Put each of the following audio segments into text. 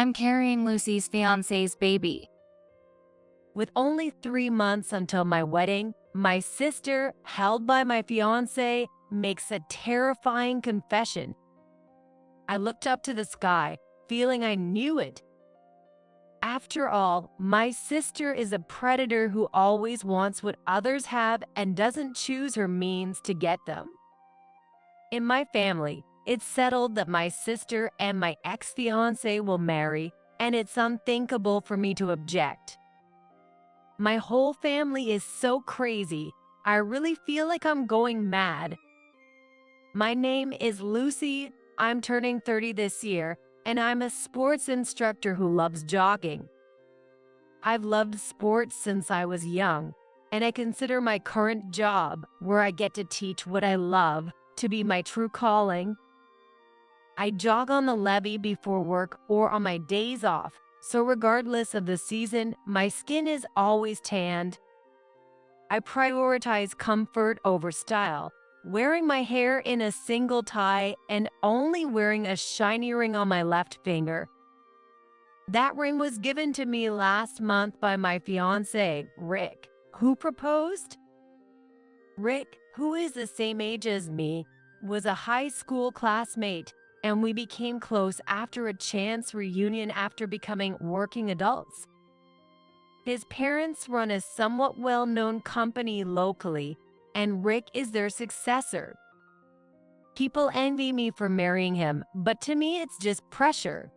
I'm carrying Lucy's fiance's baby. With only 3 months until my wedding, my sister, held by my fiance, makes a terrifying confession. I looked up to the sky, feeling I knew it. After all, my sister is a predator who always wants what others have and doesn't choose her means to get them. In my family, it's settled that my sister and my ex-fiance will marry, and it's unthinkable for me to object. My whole family is so crazy, I really feel like I'm going mad. My name is Lucy, I'm turning 30 this year, and I'm a sports instructor who loves jogging. I've loved sports since I was young, and I consider my current job, where I get to teach what I love, to be my true calling. I jog on the levee before work or on my days off, so regardless of the season, my skin is always tanned. I prioritize comfort over style, wearing my hair in a single tie and only wearing a shiny ring on my left finger. That ring was given to me last month by my fiance, Rick, who proposed. Rick, who is the same age as me, was a high school classmate, and we became close after a chance reunion after becoming working adults. His parents run a somewhat well-known company locally, and Rick is their successor. People envy me for marrying him, but to me it's just pressure.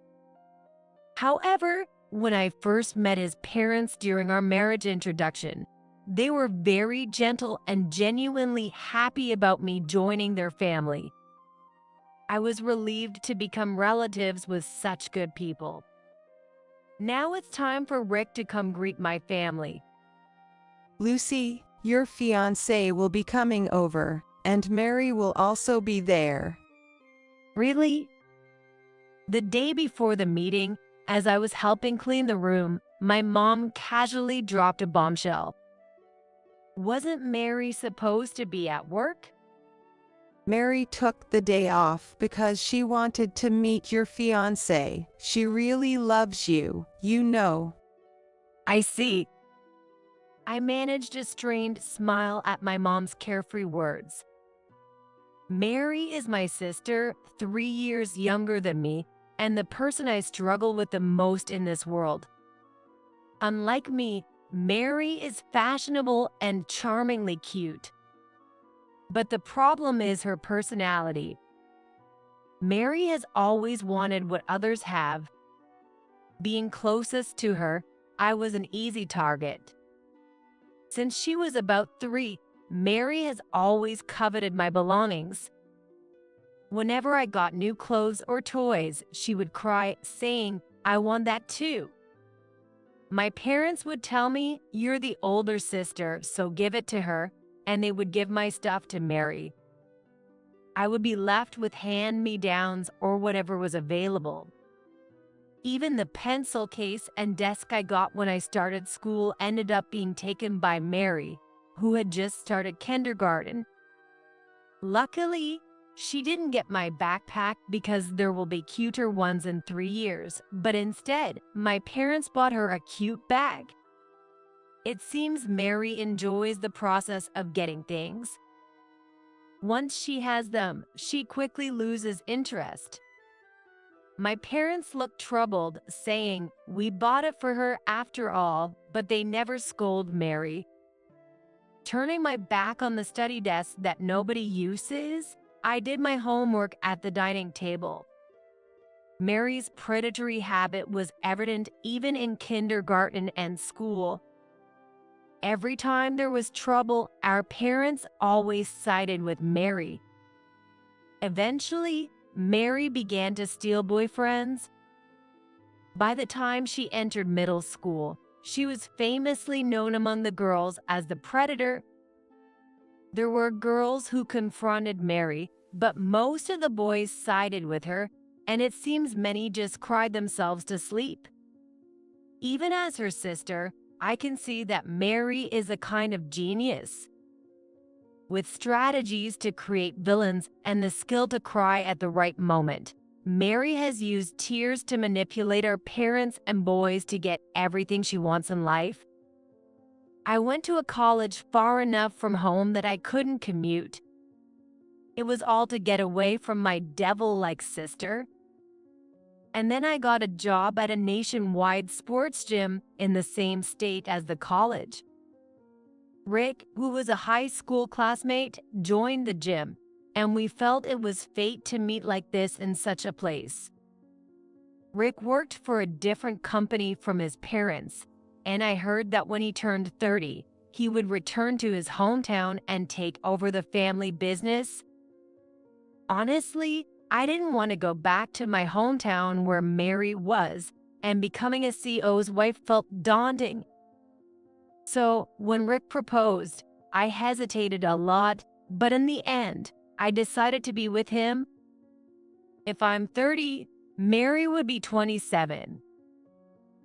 However, when I first met his parents during our marriage introduction, they were very gentle and genuinely happy about me joining their family. I was relieved to become relatives with such good people. Now it's time for Rick to come greet my family. Lucy, your fiancé will be coming over, and Mary will also be there. Really? The day before the meeting, as I was helping clean the room, my mom casually dropped a bombshell. Wasn't Mary supposed to be at work? Mary took the day off because she wanted to meet your fiancé. She really loves you, you know. I see. I managed a strained smile at my mom's carefree words. Mary is my sister, 3 years younger than me, and the person I struggle with the most in this world. Unlike me, Mary is fashionable and charmingly cute. But the problem is her personality. Mary has always wanted what others have. Being closest to her, I was an easy target. Since she was about 3, Mary has always coveted my belongings. Whenever I got new clothes or toys, she would cry, saying, "I want that too." My parents would tell me, "You're the older sister, so give it to her," and they would give my stuff to Mary. I would be left with hand-me-downs or whatever was available. Even the pencil case and desk I got when I started school ended up being taken by Mary, who had just started kindergarten. Luckily, she didn't get my backpack because there will be cuter ones in 3 years, but instead, my parents bought her a cute bag. It seems Mary enjoys the process of getting things. Once she has them, she quickly loses interest. My parents looked troubled, saying, "We bought it for her after all," but they never scold Mary. Turning my back on the study desk that nobody uses, I did my homework at the dining table. Mary's predatory habit was evident even in kindergarten and school. Every time there was trouble, our parents always sided with Mary. Eventually, Mary began to steal boyfriends. By the time she entered middle school, she was famously known among the girls as the predator. There were girls who confronted Mary, but most of the boys sided with her, and it seems many just cried themselves to sleep. Even as her sister, I can see that Mary is a kind of genius, with strategies to create villains and the skill to cry at the right moment. Mary has used tears to manipulate our parents and boys to get everything she wants in life. I went to a college far enough from home that I couldn't commute. It was all to get away from my devil-like sister. And then I got a job at a nationwide sports gym in the same state as the college. Rick, who was a high school classmate, joined the gym, and we felt it was fate to meet like this in such a place. Rick worked for a different company from his parents, and I heard that when he turned 30, he would return to his hometown and take over the family business. Honestly, I didn't want to go back to my hometown where Mary was, and becoming a CEO's wife felt daunting. So, when Rick proposed, I hesitated a lot, but in the end, I decided to be with him. If I'm 30, Mary would be 27.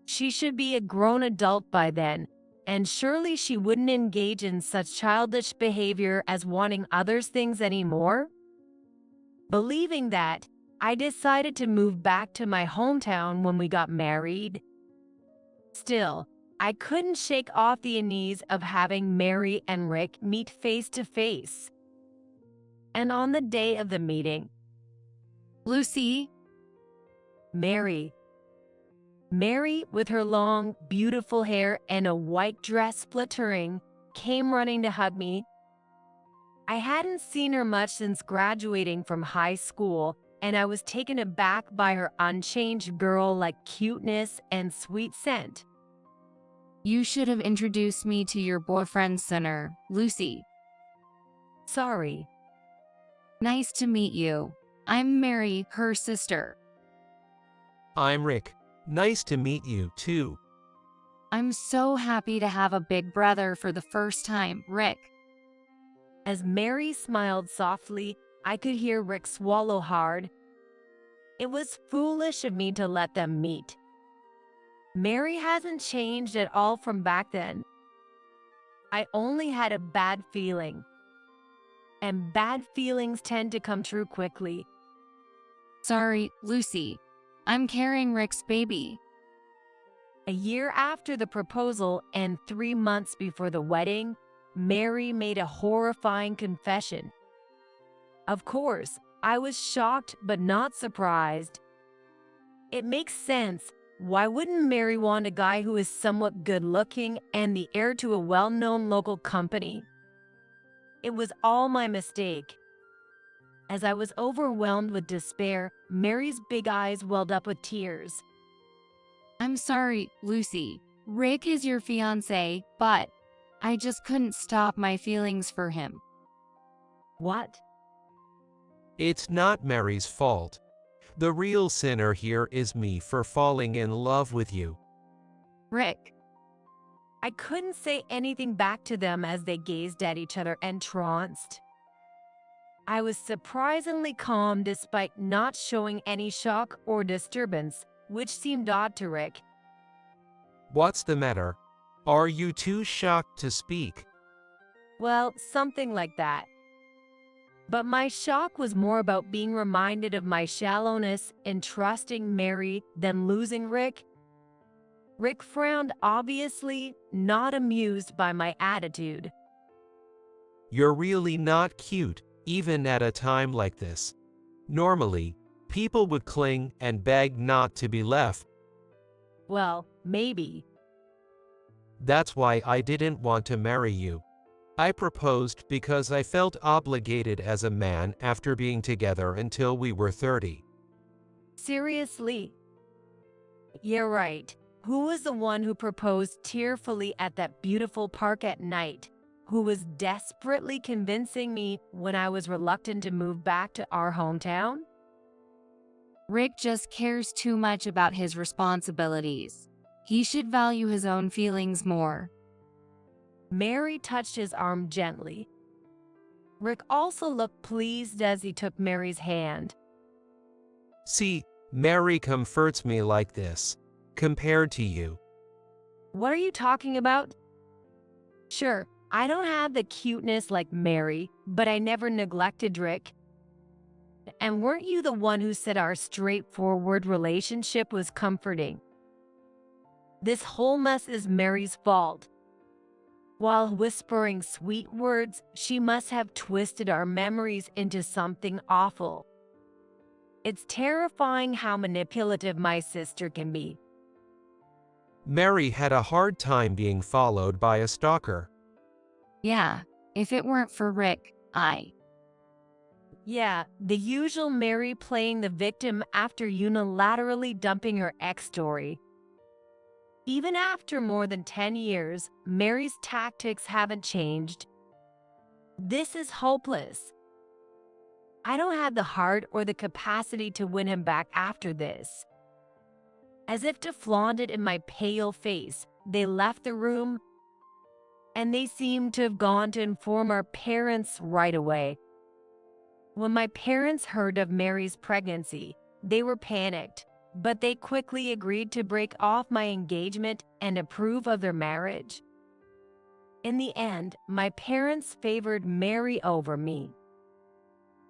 She should be a grown adult by then, and surely she wouldn't engage in such childish behavior as wanting others' things anymore. Believing that, I decided to move back to my hometown when we got married. Still, I couldn't shake off the unease of having Mary and Rick meet face to face. And on the day of the meeting, Lucy, Mary, with her long, beautiful hair and a white dress fluttering, came running to hug me. I hadn't seen her much since graduating from high school, and I was taken aback by her unchanged girl-like cuteness and sweet scent. you should have introduced me to your boyfriend sooner, Lucy. Sorry. Nice to meet you. I'm Mary, her sister. I'm Rick. Nice to meet you, too. I'm so happy to have a big brother for the first time, Rick. As Mary smiled softly, I could hear Rick swallow hard. It was foolish of me to let them meet. Mary hasn't changed at all from back then. I only had a bad feeling. And bad feelings tend to come true quickly. Sorry, Lucy. I'm carrying Rick's baby. A year after the proposal and 3 months before the wedding, Mary made a horrifying confession. Of course, I was shocked but not surprised. It makes sense. Why wouldn't Mary want a guy who is somewhat good-looking and the heir to a well-known local company? It was all my mistake. As I was overwhelmed with despair, Mary's big eyes welled up with tears. I'm sorry, Lucy. Rick is your fiance, but I just couldn't stop my feelings for him. What? It's not Mary's fault. The real sinner here is me for falling in love with you. Rick. I couldn't say anything back to them as they gazed at each other entranced. I was surprisingly calm despite not showing any shock or disturbance, which seemed odd to Rick. What's the matter? Are you too shocked to speak? Well, something like that. But my shock was more about being reminded of my shallowness in trusting Mary than losing Rick. Rick frowned, obviously not amused by my attitude. You're really not cute, even at a time like this. Normally, people would cling and beg not to be left. Well, maybe. That's why I didn't want to marry you. I proposed because I felt obligated as a man after being together until we were 30. Seriously? You're right. Who was the one who proposed tearfully at that beautiful park at night? Who was desperately convincing me when I was reluctant to move back to our hometown? Rick just cares too much about his responsibilities. He should value his own feelings more. Mary touched his arm gently. Rick also looked pleased as he took Mary's hand. See, Mary comforts me like this, compared to you. What are you talking about? Sure, I don't have the cuteness like Mary, but I never neglected Rick. And weren't you the one who said our straightforward relationship was comforting? This whole mess is Mary's fault. While whispering sweet words, she must have twisted our memories into something awful. It's terrifying how manipulative my sister can be. Mary had a hard time being followed by a stalker. Yeah, if it weren't for Rick, Yeah, the usual Mary playing the victim after unilaterally dumping her ex story. Even after more than 10 years, Mary's tactics haven't changed. This is hopeless. I don't have the heart or the capacity to win him back after this. As if to flaunt it in my pale face, they left the room, and they seemed to have gone to inform our parents right away. When my parents heard of Mary's pregnancy, they were panicked, but they quickly agreed to break off my engagement and approve of their marriage. In the end, my parents favored Mary over me.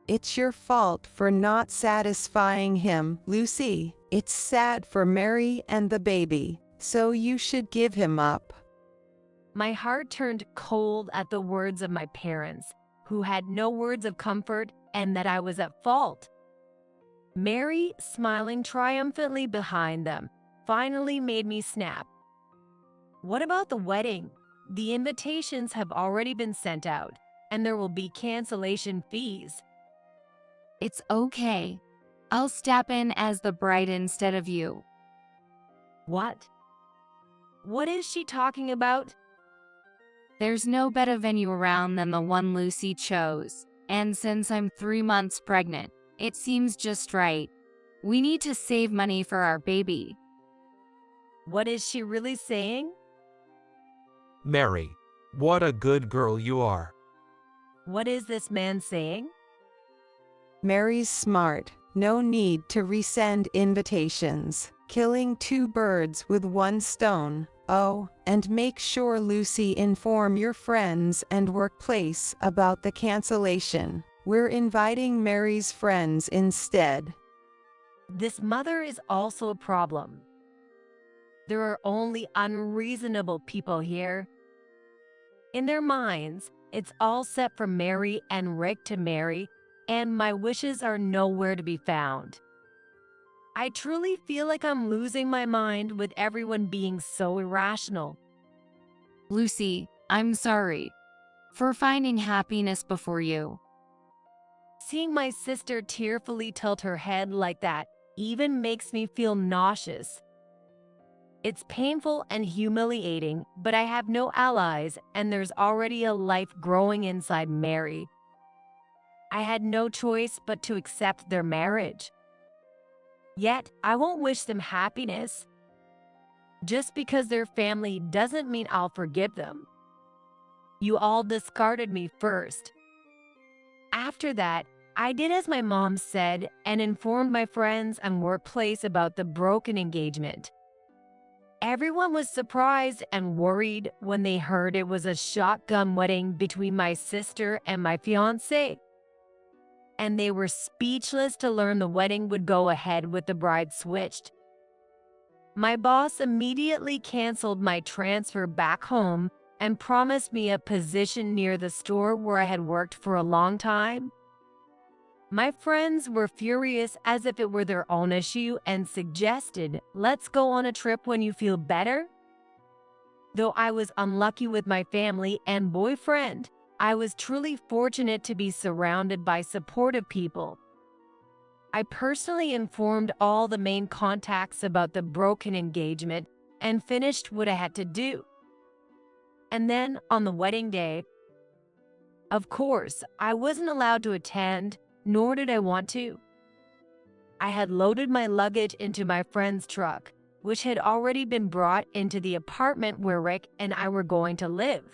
It's your fault for not satisfying him, Lucy. It's sad for Mary and the baby, so you should give him up. My heart turned cold at the words of my parents, who had no words of comfort and that I was at fault. Mary, smiling triumphantly behind them, finally made me snap. What about the wedding? The invitations have already been sent out, and there will be cancellation fees. It's okay. I'll step in as the bride instead of you. What? What is she talking about? There's no better venue around than the one Lucy chose, and since I'm 3 months pregnant, it seems just right. We need to save money for our baby. What is she really saying? Mary, what a good girl you are. What is this man saying? Mary's smart. No need to resend invitations. Killing 2 birds with 1 stone. Oh, and make sure Lucy inform your friends and workplace about the cancellation. We're inviting Mary's friends instead. This mother is also a problem. There are only unreasonable people here. In their minds, it's all set for Mary and Rick to marry, and my wishes are nowhere to be found. I truly feel like I'm losing my mind with everyone being so irrational. Lucy, I'm sorry for finding happiness before you. Seeing my sister tearfully tilt her head like that even makes me feel nauseous. It's painful and humiliating, but I have no allies, and there's already a life growing inside Mary. I had no choice but to accept their marriage. Yet, I won't wish them happiness. Just because they're family doesn't mean I'll forgive them. You all discarded me first. After that, I did as my mom said and informed my friends and workplace about the broken engagement. Everyone was surprised and worried when they heard it was a shotgun wedding between my sister and my fiance. And they were speechless to learn the wedding would go ahead with the bride switched. My boss immediately canceled my transfer back home and promised me a position near the store where I had worked for a long time. My friends were furious as if it were their own issue and suggested, let's go on a trip when you feel better. Though I was unlucky with my family and boyfriend, I was truly fortunate to be surrounded by supportive people. I personally informed all the main contacts about the broken engagement and finished what I had to do. And then on the wedding day, of course, I wasn't allowed to attend, nor did I want to. I had loaded my luggage into my friend's truck, which had already been brought into the apartment where Rick and I were going to live.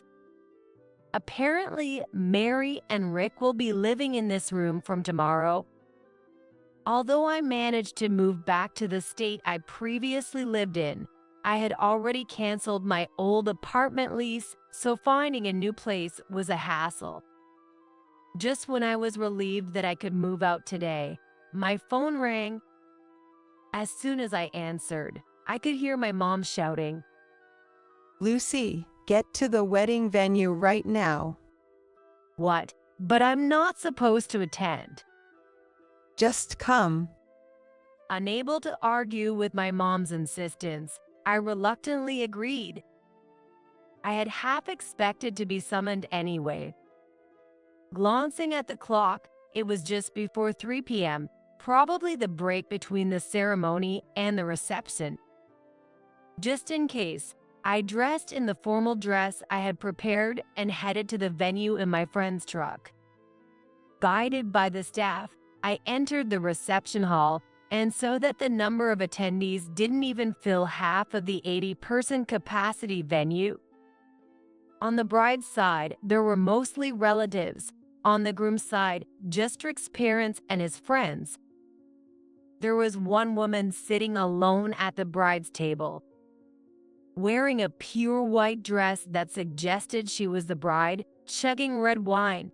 Apparently, Mary and Rick will be living in this room from tomorrow. Although I managed to move back to the state I previously lived in, I had already canceled my old apartment lease, so finding a new place was a hassle. Just when I was relieved that I could move out today, my phone rang. As soon as I answered, I could hear my mom shouting, Lucy, get to the wedding venue right now. "What? But I'm not supposed to attend." Just come. Unable to argue with my mom's insistence, I reluctantly agreed. I had half expected to be summoned anyway. Glancing at the clock, it was just before 3 p.m., probably the break between the ceremony and the reception. Just in case, I dressed in the formal dress I had prepared and headed to the venue in my friend's truck. Guided by the staff, I entered the reception hall and saw that the number of attendees didn't even fill half of the 80-person capacity venue. On the bride's side, there were mostly relatives. On the groom's side, just Rick's parents and his friends. There was one woman sitting alone at the bride's table, wearing a pure white dress that suggested she was the bride, chugging red wine.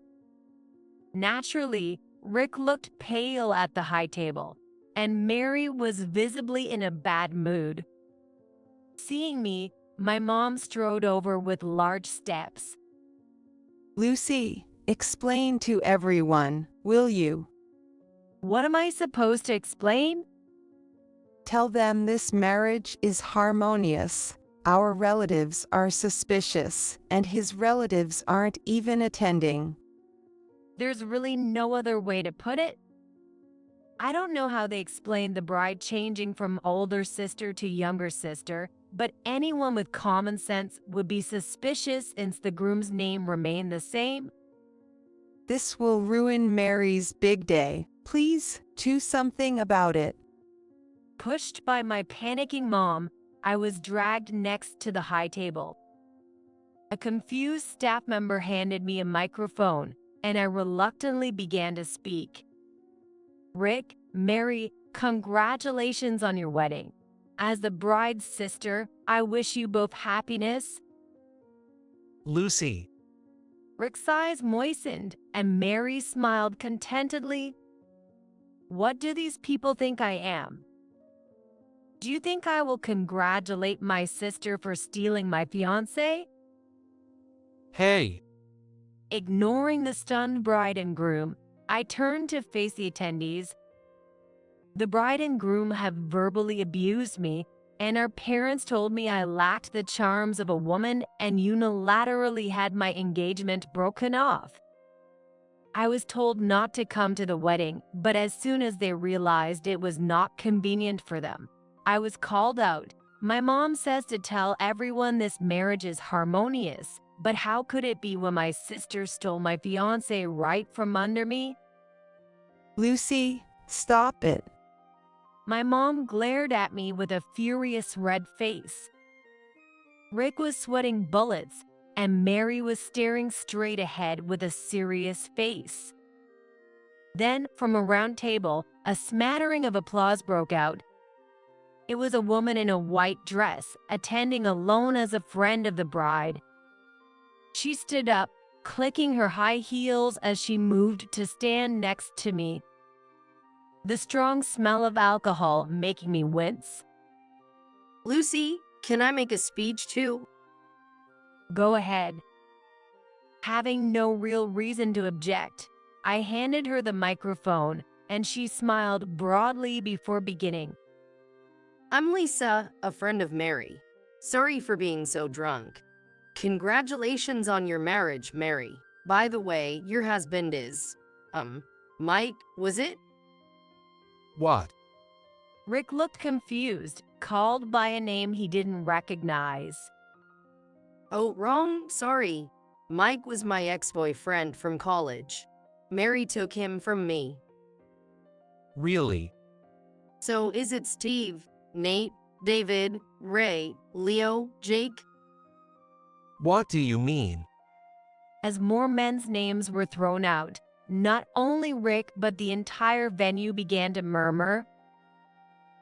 Naturally, Rick looked pale at the high table, and Mary was visibly in a bad mood. Seeing me, my mom strode over with large steps. Lucy, explain to everyone, will you? What am I supposed to explain? Tell them this marriage is harmonious. Our relatives are suspicious, and his relatives aren't even attending. There's really no other way to put it. I don't know how they explained the bride changing from older sister to younger sister, but anyone with common sense would be suspicious since the groom's name remained the same. This will ruin Mary's big day. Please, do something about it. Pushed by my panicking mom, I was dragged next to the high table. A confused staff member handed me a microphone, and I reluctantly began to speak. Rick, Mary, congratulations on your wedding. As the bride's sister, I wish you both happiness. Lucy, Rick's eyes moistened, and Mary smiled contentedly. What do these people think I am? Do you think I will congratulate my sister for stealing my fiance? hey, Ignoring the stunned bride and groom, I turned to face the attendees. The bride and groom have verbally abused me, and our parents told me I lacked the charms of a woman and unilaterally had my engagement broken off. I was told not to come to the wedding, but as soon as they realized it was not convenient for them, I was called out. My mom says to tell everyone this marriage is harmonious, but how could it be when my sister stole my fiance right from under me? Lucy, stop it. My mom glared at me with a furious red face. Rick was sweating bullets, and Mary was staring straight ahead with a serious face. Then, from a round table, a smattering of applause broke out. It was a woman in a white dress, attending alone as a friend of the bride. She stood up, clicking her high heels as she moved to stand next to me, the strong smell of alcohol making me wince. Lucy, can I make a speech too? Go ahead. Having no real reason to object, I handed her the microphone, and she smiled broadly before beginning. I'm Lisa, a friend of Mary. Sorry for being so drunk. Congratulations on your marriage, Mary. By the way, your husband is, Mike, was it? what? Rick looked confused, called by a name he didn't recognize. Oh, wrong, sorry. Mike was my ex-boyfriend from college. Mary took him from me. Really? So is it Steve, Nate, David, Ray, Leo, Jake? What do you mean? As more men's names were thrown out, not only Rick but the entire venue began to murmur.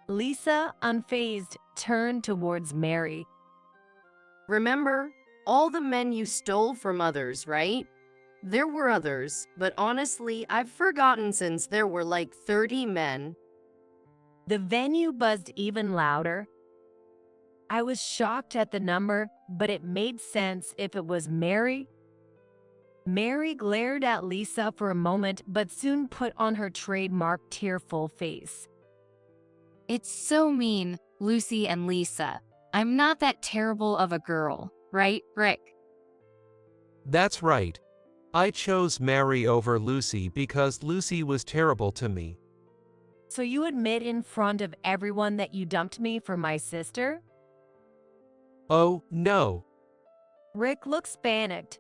Lisa, unfazed, turned towards Mary. Remember, all the men you stole from others, right? There were others, but honestly, I've forgotten since there were like 30 men. The venue buzzed even louder. I was shocked at the number, but it made sense if it was Mary. Mary glared at Lisa for a moment, but soon put on her trademark tearful face. It's so mean, Lucy and Lisa. I'm not that terrible of a girl, right, Rick? That's right. I chose Mary over Lucy because Lucy was terrible to me. So you admit in front of everyone that you dumped me for my sister? Oh, no. Rick looks panicked.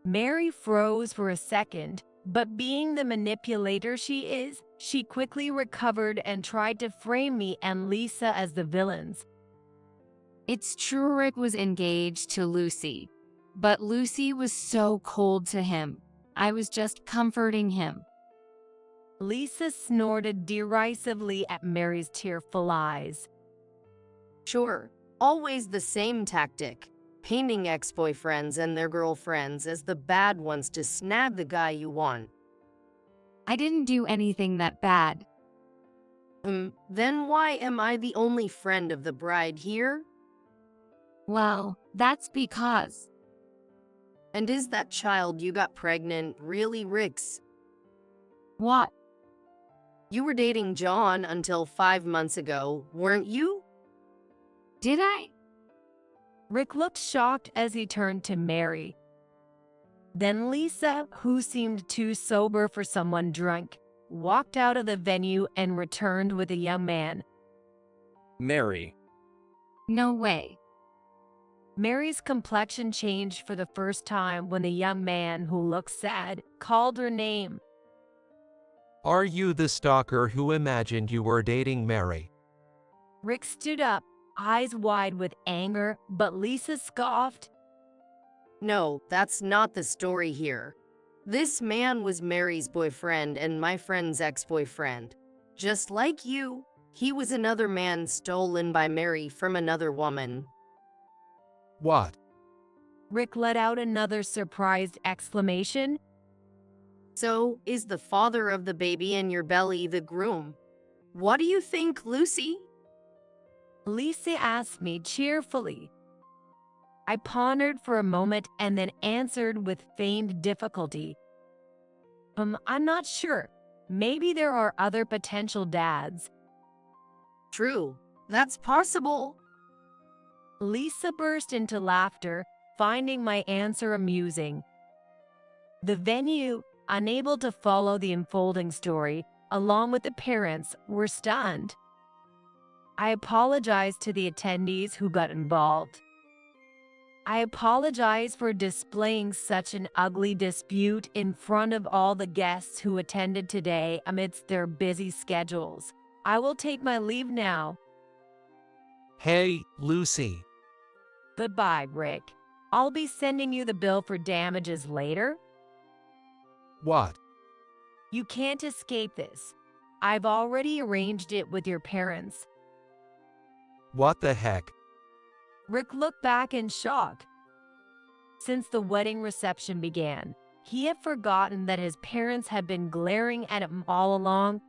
Mary froze for a second, but being the manipulator she is, she quickly recovered and tried to frame me and Lisa as the villains. It's true Rick was engaged to Lucy, but Lucy was so cold to him. I was just comforting him. Lisa snorted derisively at Mary's tearful eyes. Sure, always the same tactic. Painting ex-boyfriends and their girlfriends as the bad ones to snag the guy you want. I didn't do anything that bad. Then why am I the only friend of the bride here? Well, that's because. And is that child you got pregnant really Rick's? What? You were dating John until 5 months ago, weren't you? Did I? Rick looked shocked as he turned to Mary. Then Lisa, who seemed too sober for someone drunk, walked out of the venue and returned with a young man. Mary. No way. Mary's complexion changed for the first time when the young man, who looked sad, called her name. Are you the stalker who imagined you were dating Mary? Rick stood up, eyes wide with anger, but Lisa scoffed. No, that's not the story here. This man was Mary's boyfriend and my friend's ex-boyfriend. Just like you, he was another man stolen by Mary from another woman. What? Rick let out another surprised exclamation. So, is the father of the baby in your belly the groom? What do you think, Lucy? Lisa asked me cheerfully. I pondered for a moment and then answered with feigned difficulty. I'm not sure. Maybe there are other potential dads. True, that's possible. Lisa burst into laughter, finding my answer amusing. The venue, unable to follow the unfolding story, along with the parents, were stunned. I apologized to the attendees who got involved. I apologize for displaying such an ugly dispute in front of all the guests who attended today amidst their busy schedules. I will take my leave now. Hey, Lucy. Goodbye, Rick. I'll be sending you the bill for damages later. What? You can't escape this. I've already arranged it with your parents. What the heck? Rick looked back in shock. Since the wedding reception began, he had forgotten that his parents had been glaring at him all along.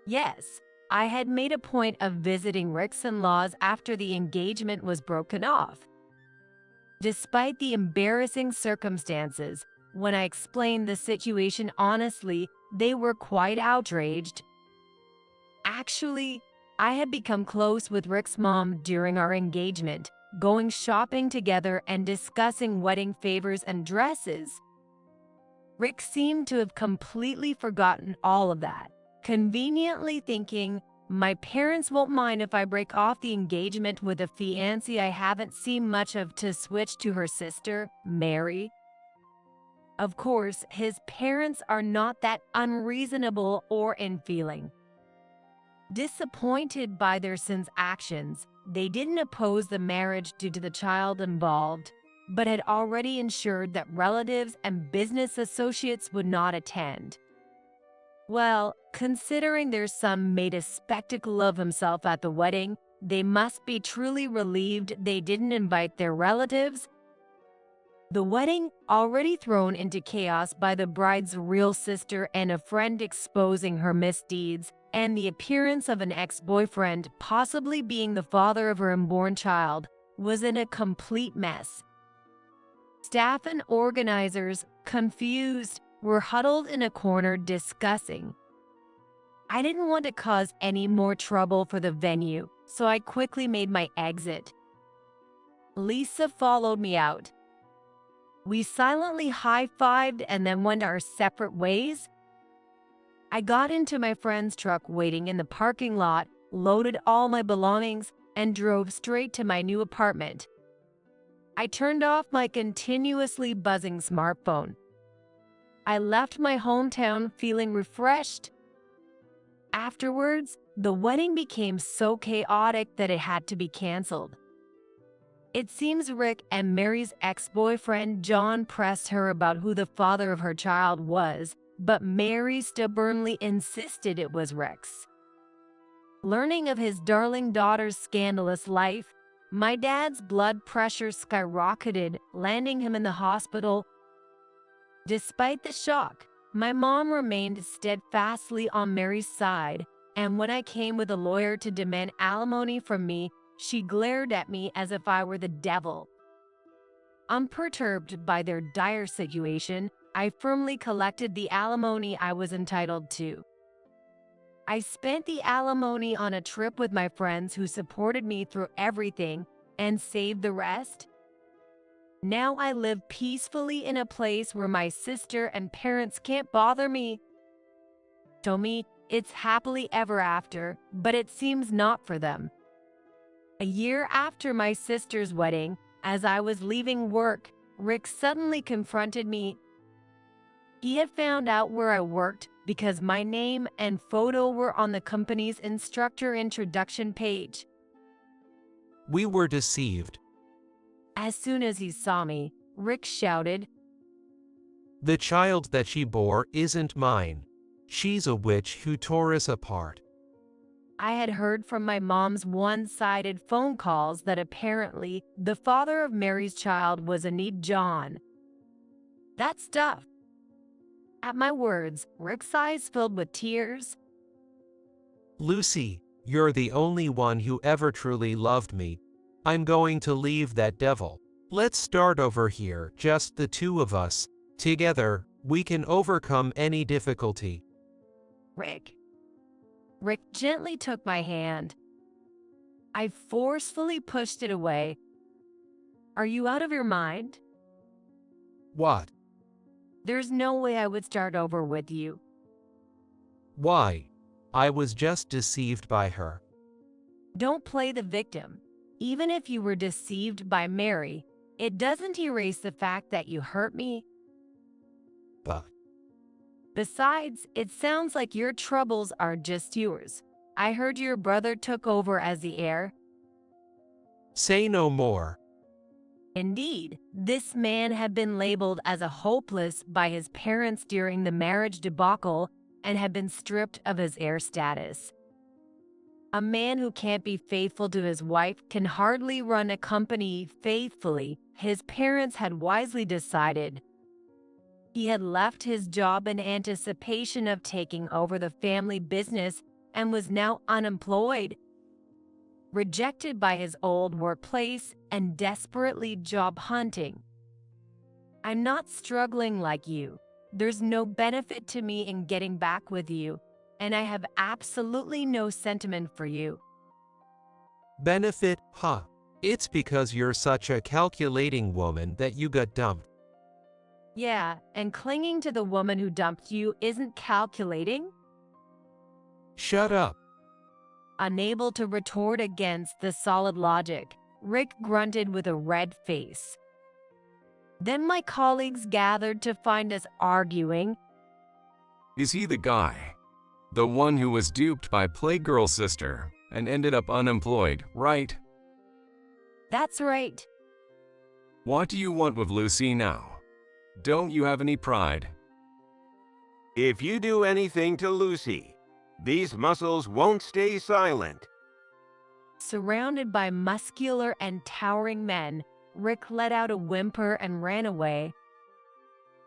Yes, I had made a point of visiting Rick's in-laws after the engagement was broken off. Despite the embarrassing circumstances, when I explained the situation honestly, they were quite outraged. Actually, I had become close with Rick's mom during our engagement, going shopping together and discussing wedding favors and dresses. Rick seemed to have completely forgotten all of that, conveniently thinking, my parents won't mind if I break off the engagement with a fiance I haven't seen much of to switch to her sister, Mary. Of course, his parents are not that unreasonable or unfeeling. Disappointed by their son's actions, they didn't oppose the marriage due to the child involved, but had already ensured that relatives and business associates would not attend. Well, considering their son made a spectacle of himself at the wedding, they must be truly relieved they didn't invite their relatives. The wedding, already thrown into chaos by the bride's real sister and a friend exposing her misdeeds, and the appearance of an ex-boyfriend possibly being the father of her unborn child, was in a complete mess. Staff and organizers, confused, were huddled in a corner discussing. I didn't want to cause any more trouble for the venue, so I quickly made my exit. Lisa followed me out. We silently high-fived and then went our separate ways. I got into my friend's truck waiting in the parking lot, loaded all my belongings, and drove straight to my new apartment. I turned off my continuously buzzing smartphone. I left my hometown feeling refreshed. Afterwards, the wedding became so chaotic that it had to be canceled. It seems Rick and Mary's ex-boyfriend John pressed her about who the father of her child was, but Mary stubbornly insisted it was Rick's. Learning of his darling daughter's scandalous life, my dad's blood pressure skyrocketed, landing him in the hospital. Despite the shock, my mom remained steadfastly on Mary's side, and when I came with a lawyer to demand alimony from me, she glared at me as if I were the devil. Unperturbed by their dire situation, I firmly collected the alimony I was entitled to. I spent the alimony on a trip with my friends who supported me through everything and saved the rest. Now I live peacefully in a place where my sister and parents can't bother me. To me, it's happily ever after, but it seems not for them. A year after my sister's wedding, as I was leaving work, Rick suddenly confronted me. He had found out where I worked because my name and photo were on the company's instructor introduction page. We were deceived. As soon as he saw me, Rick shouted, The child that she bore isn't mine. She's a witch who tore us apart. I had heard from my mom's one-sided phone calls that apparently the father of Mary's child was indeed John. That stuff. At my words, Rick's eyes filled with tears. Lucy, you're the only one who ever truly loved me. I'm going to leave that devil. Let's start over here, just the two of us. Together, we can overcome any difficulty. Rick gently took my hand. I forcefully pushed it away. Are you out of your mind? What? There's no way I would start over with you. Why? I was just deceived by her. Don't play the victim. Even if you were deceived by Mary, it doesn't erase the fact that you hurt me. But Besides, it sounds like your troubles are just yours. I heard your brother took over as the heir. say no more. Indeed, this man had been labeled as a hopeless by his parents during the marriage debacle and had been stripped of his heir status. A man who can't be faithful to his wife can hardly run a company faithfully, his parents had wisely decided. He had left his job in anticipation of taking over the family business and was now unemployed, rejected by his old workplace and desperately job hunting. I'm not struggling like you. There's no benefit to me in getting back with you, and I have absolutely no sentiment for you. Benefit, huh? It's because you're such a calculating woman that you got dumped. Yeah, and clinging to the woman who dumped you isn't calculating? Shut up. Unable to retort against the solid logic, Rick grunted with a red face. Then my colleagues gathered to find us arguing. Is he the guy? The one who was duped by Playgirl's sister and ended up unemployed, right? That's right. What do you want with Lucy now? Don't you have any pride? If you do anything to Lucy, these muscles won't stay silent. Surrounded by muscular and towering men, Rick let out a whimper and ran away.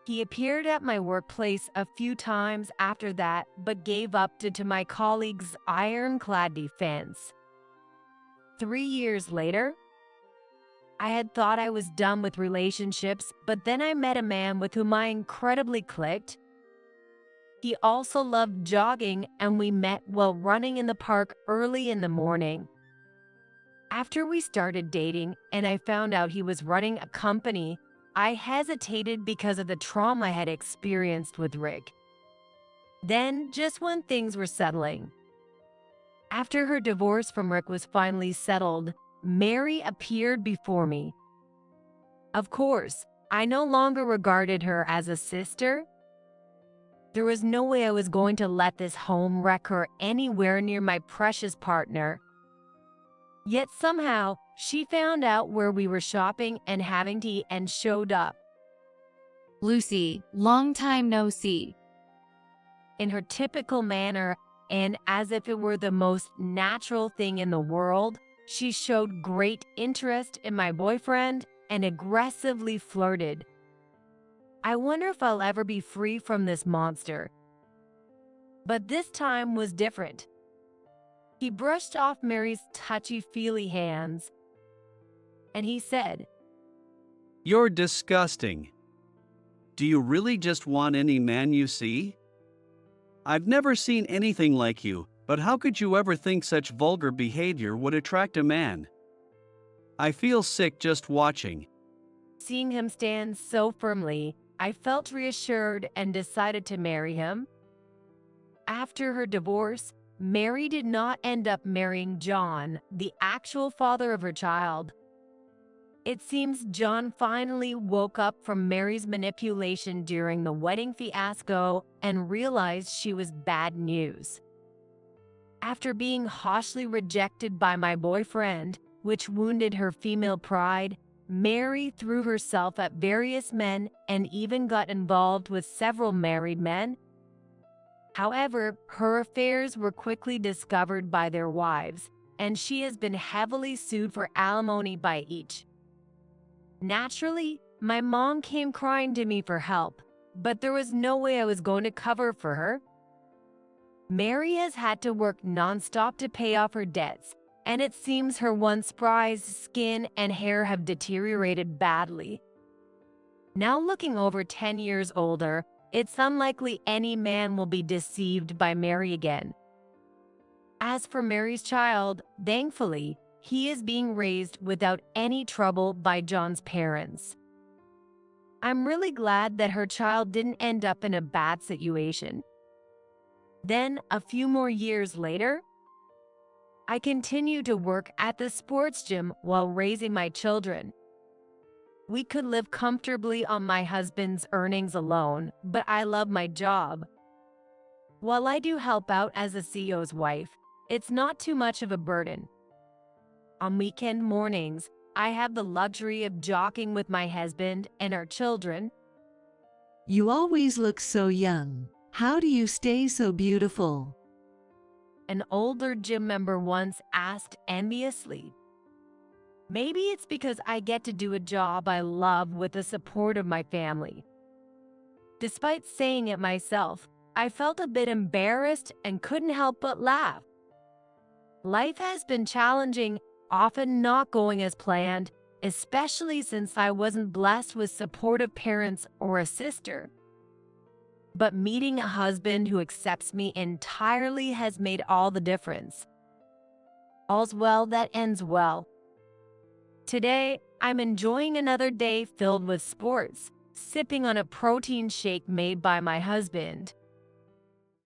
He appeared at my workplace a few times after that, but gave up due to my colleagues' ironclad defense. 3 years later, I had thought I was done with relationships, but then I met a man with whom I incredibly clicked. He also loved jogging, and we met while running in the park early in the morning. After we started dating and I found out he was running a company, I hesitated because of the trauma I had experienced with Rick. Then, just when things were settling, after her divorce from Rick was finally settled, Mary appeared before me. Of course, I no longer regarded her as a sister. There was no way I was going to let this home wreck her anywhere near my precious partner. Yet somehow, she found out where we were shopping and having tea and showed up. Lucy, long time no see. In her typical manner, and as if it were the most natural thing in the world, she showed great interest in my boyfriend and aggressively flirted. I wonder if I'll ever be free from this monster. But this time was different. He brushed off Mary's touchy-feely hands, and he said, "You're disgusting. Do you really just want any man you see? I've never seen anything like you, but how could you ever think such vulgar behavior would attract a man? I feel sick just watching." Seeing him stand so firmly, I felt reassured and decided to marry him. After her divorce, Mary did not end up marrying John, the actual father of her child. It seems John finally woke up from Mary's manipulation during the wedding fiasco and realized she was bad news. After being harshly rejected by my boyfriend, which wounded her female pride, Mary threw herself at various men and even got involved with several married men. However, her affairs were quickly discovered by their wives, and she has been heavily sued for alimony by each. Naturally, my mom came crying to me for help, but there was no way I was going to cover for her. Mary has had to work nonstop to pay off her debts, and it seems her once prized skin and hair have deteriorated badly. Now looking over 10 years older, it's unlikely any man will be deceived by Mary again. As for Mary's child, thankfully, he is being raised without any trouble by John's parents. I'm really glad that her child didn't end up in a bad situation. Then, a few more years later, I continued to work at the sports gym while raising my children. We could live comfortably on my husband's earnings alone, but I love my job. While I do help out as a CEO's wife, it's not too much of a burden. On weekend mornings, I have the luxury of jogging with my husband and our children. You always look so young. How do you stay so beautiful? An older gym member once asked enviously. Maybe it's because I get to do a job I love with the support of my family. Despite saying it myself, I felt a bit embarrassed and couldn't help but laugh. Life has been challenging, often not going as planned, especially since I wasn't blessed with supportive parents or a sister. But meeting a husband who accepts me entirely has made all the difference. All's well that ends well. Today, I'm enjoying another day filled with sports, sipping on a protein shake made by my husband.